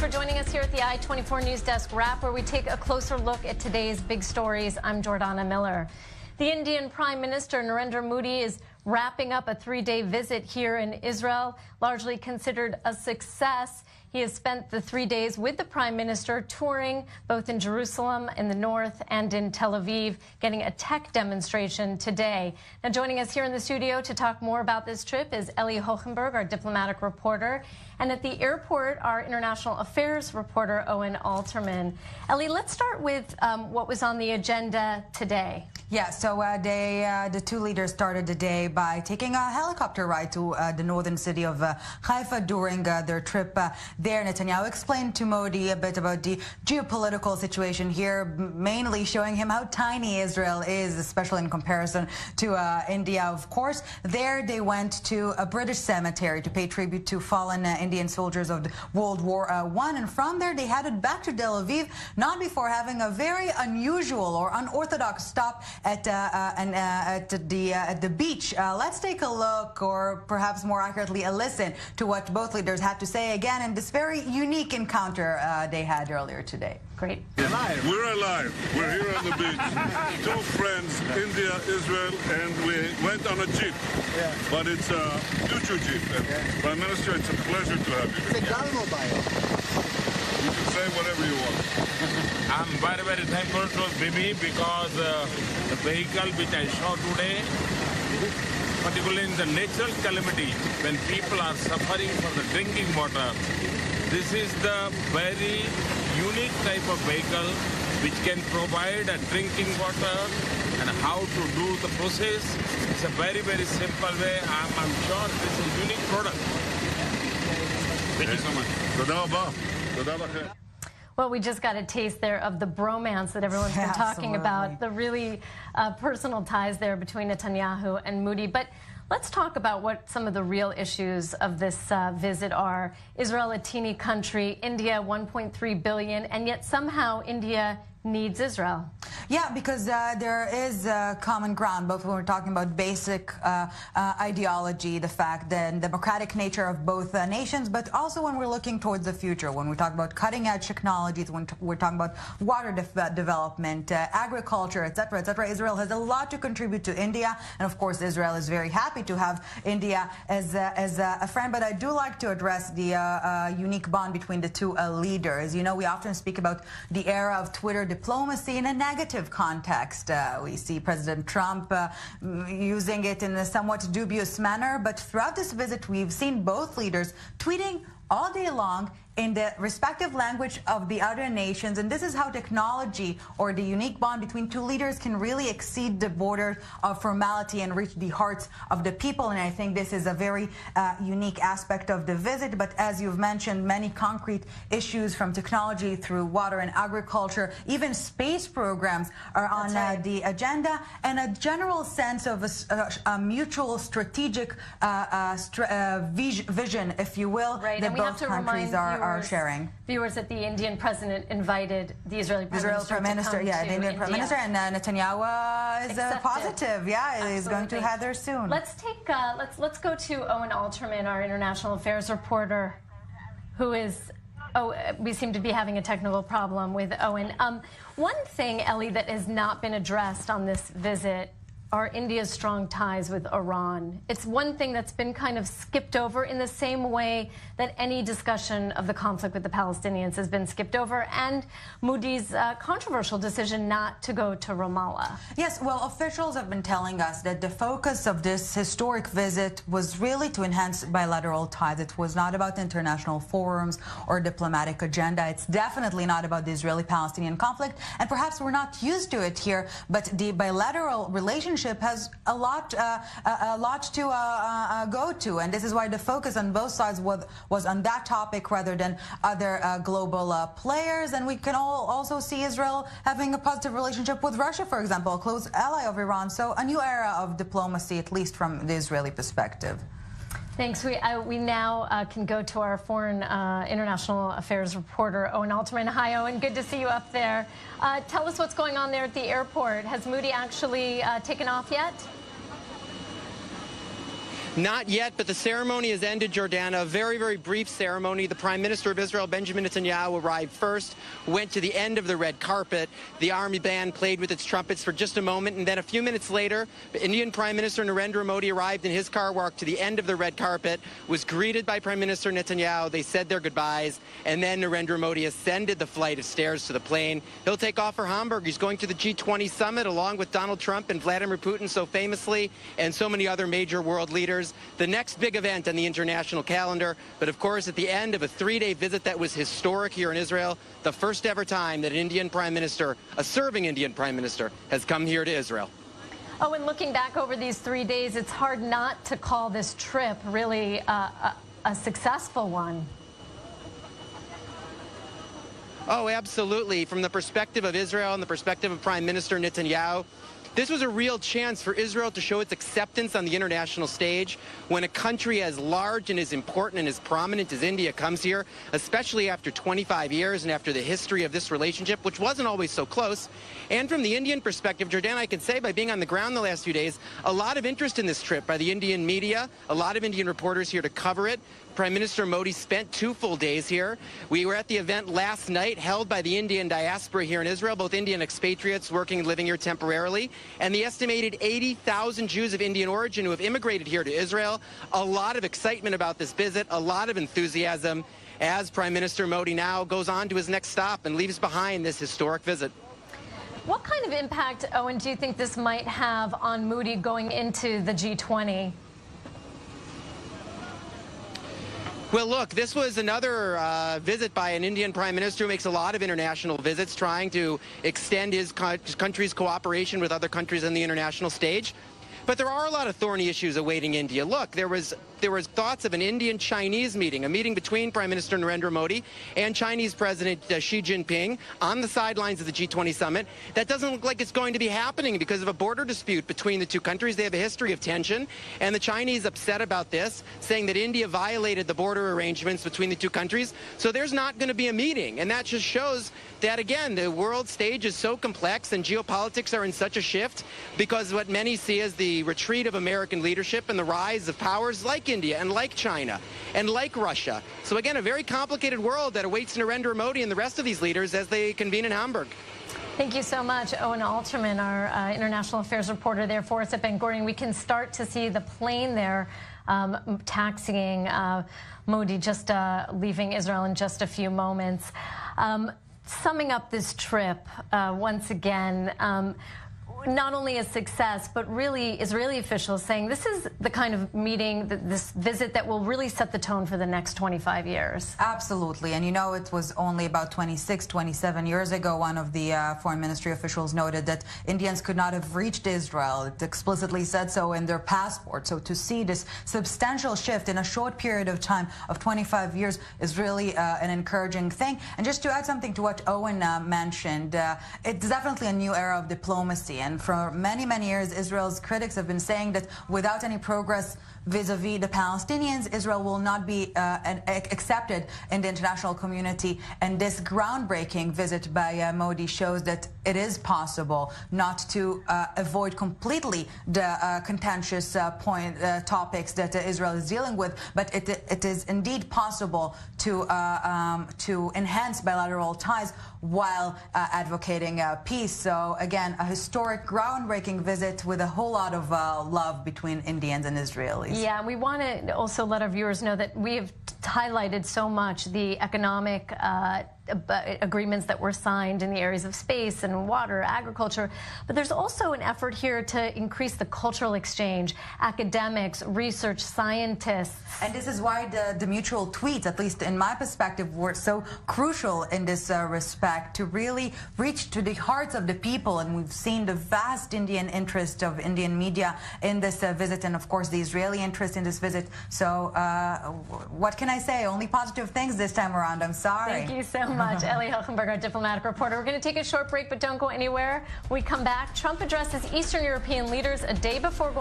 for joining us here at the I-24 News Desk Wrap, where we take a closer look at today's big stories. I'm Jordana Miller. The Indian Prime Minister Narendra Modi is wrapping up a 3-day visit here in Israel, largely considered a success. He has spent the 3 days with the Prime Minister touring both in Jerusalem in the north and in Tel Aviv, getting a tech demonstration today. Now, joining us here in the studio to talk more about this trip is Ellie Hochenberg, our diplomatic reporter, and at the airport, our international affairs reporter, Owen Alterman. Ellie, let's start with what was on the agenda today. Yeah, so the two leaders started the day by taking a helicopter ride to the northern city of Haifa during their trip there. Netanyahu explained to Modi a bit about the geopolitical situation here, mainly showing him how tiny Israel is, especially in comparison to India, of course. There they went to a British cemetery to pay tribute to fallen Indian soldiers of World War I, and from there they headed back to Tel Aviv, not before having a very unusual or unorthodox stop at the beach. Let's take a look, or perhaps more accurately, a listen to what both leaders had to say again in this very unique encounter they had earlier today. Great. We're alive. We're here on the beach. Two friends, India, Israel, and we went on a jeep. Yeah. But it's a future jeep. And Prime Minister, it's a pleasure to have you. It's a automobile. You can say whatever you want. I'm very, very thankful to Bibi because the vehicle which I saw today, particularly in the natural calamity, when people are suffering for the drinking water, this is the very unique type of vehicle which can provide a drinking water and how to do the process. It's a very, very simple way. I'm sure this is a unique product. Thank you so much. Well, we just got a taste there of the bromance that everyone's been talking about, the really personal ties there between Netanyahu and Modi. But let's talk about what some of the real issues of this visit are. Israel, a teeny country, India, 1.3 billion, and yet somehow India needs Israel. Yeah, because there is common ground, both when we're talking about basic ideology, the fact that democratic nature of both nations, but also when we're looking towards the future, when we talk about cutting-edge technologies, when we're talking about water development, agriculture, etc., etc. Israel has a lot to contribute to India, and of course Israel is very happy to have India as a friend. But I do like to address the unique bond between the two leaders. You know, we often speak about the era of Twitter diplomacy in a negative context. We see President Trump using it in a somewhat dubious manner, but throughout this visit we've seen both leaders tweeting all day long in the respective language of the other nations, and this is how technology or the unique bond between two leaders can really exceed the borders of formality and reach the hearts of the people. And I think this is a very unique aspect of the visit. But as you've mentioned, many concrete issues from technology through water and agriculture, even space programs are on the agenda, and a general sense of a mutual strategic vision, if you will, that both countries are sharing. Viewers, that the Indian president invited the Israeli Prime Minister, the Indian Prime Minister, and Netanyahu is positive. Yeah, he's going to head there soon. Let's take let's go to Owen Alterman, our international affairs reporter, who is. Oh, we seem to be having a technical problem with Owen. One thing, Ellie, that has not been addressed on this visit are India's strong ties with Iran. It's one thing that's been kind of skipped over in the same way that any discussion of the conflict with the Palestinians has been skipped over, and Modi's controversial decision not to go to Ramallah. Yes, well, officials have been telling us that the focus of this historic visit was really to enhance bilateral ties. It was not about international forums or diplomatic agenda. It's definitely not about the Israeli-Palestinian conflict, and perhaps we're not used to it here, but the bilateral relationship has a lot to go to, and this is why the focus on both sides was on that topic rather than other global players. And we can also see Israel having a positive relationship with Russia, for example, a close ally of Iran. So a new era of diplomacy, at least from the Israeli perspective. Thanks. We now can go to our foreign international affairs reporter, Owen Alterman. Hi, Owen. Good to see you up there. Tell us what's going on there at the airport. Has Modi actually taken off yet? Not yet, but the ceremony has ended, Jordana. A very, very brief ceremony. The Prime Minister of Israel, Benjamin Netanyahu, arrived first, went to the end of the red carpet. The army band played with its trumpets for just a moment, and then a few minutes later, the Indian Prime Minister Narendra Modi arrived in his car, walked to the end of the red carpet, was greeted by Prime Minister Netanyahu. They said their goodbyes, and then Narendra Modi ascended the flight of stairs to the plane. He'll take off for Hamburg. He's going to the G20 summit along with Donald Trump and Vladimir Putin so famously, and so many other major world leaders. The next big event on the international calendar, but of course at the end of a three-day visit that was historic here in Israel, the first ever time that an Indian Prime Minister, a serving Indian Prime Minister, has come here to Israel. Oh, and looking back over these 3 days, it's hard not to call this trip really a successful one. Oh, absolutely. From the perspective of Israel and the perspective of Prime Minister Netanyahu, this was a real chance for Israel to show its acceptance on the international stage when a country as large and as important and as prominent as India comes here, especially after 25 years and after the history of this relationship, which wasn't always so close. And from the Indian perspective, Jordana, I can say by being on the ground the last few days, a lot of interest in this trip by the Indian media, a lot of Indian reporters here to cover it. Prime Minister Modi spent 2 full days here. We were at the event last night held by the Indian diaspora here in Israel, both Indian expatriates working and living here temporarily, and the estimated 80,000 Jews of Indian origin who have immigrated here to Israel. A lot of excitement about this visit, a lot of enthusiasm as Prime Minister Modi now goes on to his next stop and leaves behind this historic visit. What kind of impact, Owen, do you think this might have on Modi going into the G20? Well, look, this was another visit by an Indian Prime Minister who makes a lot of international visits, trying to extend his country's cooperation with other countries on the international stage. But there are a lot of thorny issues awaiting India. Look, there was thoughts of an Indian-Chinese meeting, a meeting between Prime Minister Narendra Modi and Chinese President Xi Jinping on the sidelines of the G20 summit. That doesn't look like it's going to be happening because of a border dispute between the two countries. They have a history of tension, and the Chinese upset about this, saying that India violated the border arrangements between the two countries. So there's not going to be a meeting, and that just shows that, again, the world stage is so complex and geopolitics are in such a shift because what many see as the retreat of American leadership and the rise of powers like India and like China and like Russia. So again, a very complicated world that awaits Narendra Modi and the rest of these leaders as they convene in Hamburg. Thank you so much, Owen Alterman, our international affairs reporter there for us at Ben Gurion. We can start to see the plane there taxiing Modi, just leaving Israel in just a few moments. Summing up this trip, once again, not only a success, but really Israeli officials saying this is the kind of meeting, this visit that will really set the tone for the next 25 years. Absolutely. And you know, it was only about 26, 27 years ago, one of the foreign ministry officials noted that Indians could not have reached Israel. It explicitly said so in their passport. So to see this substantial shift in a short period of time of 25 years is really an encouraging thing. And just to add something to what Owen mentioned, it's definitely a new era of diplomacy. And for many, many years, Israel's critics have been saying that without any progress vis-a-vis the Palestinians, Israel will not be accepted in the international community. And this groundbreaking visit by Modi shows that it is possible not to avoid completely the contentious topics that Israel is dealing with, but it is indeed possible to enhance bilateral ties while advocating peace. So again, a historic, groundbreaking visit with a whole lot of love between Indians and Israelis. Yeah, we want to also let our viewers know that we have highlighted so much the economic agreements that were signed in the areas of space and water, agriculture, but there's also an effort here to increase the cultural exchange, academics, research, scientists. And this is why the mutual tweets, at least in my perspective, were so crucial in this respect, to really reach to the hearts of the people. And we've seen the vast Indian interest of Indian media in this visit, and of course the Israeli interest in this visit. So what can I say? Only positive things this time around. I'm sorry. Thank you so much, Ellie Hilchenberg, our diplomatic reporter. We're going to take a short break, but don't go anywhere. When we come back, Trump addresses Eastern European leaders a day before going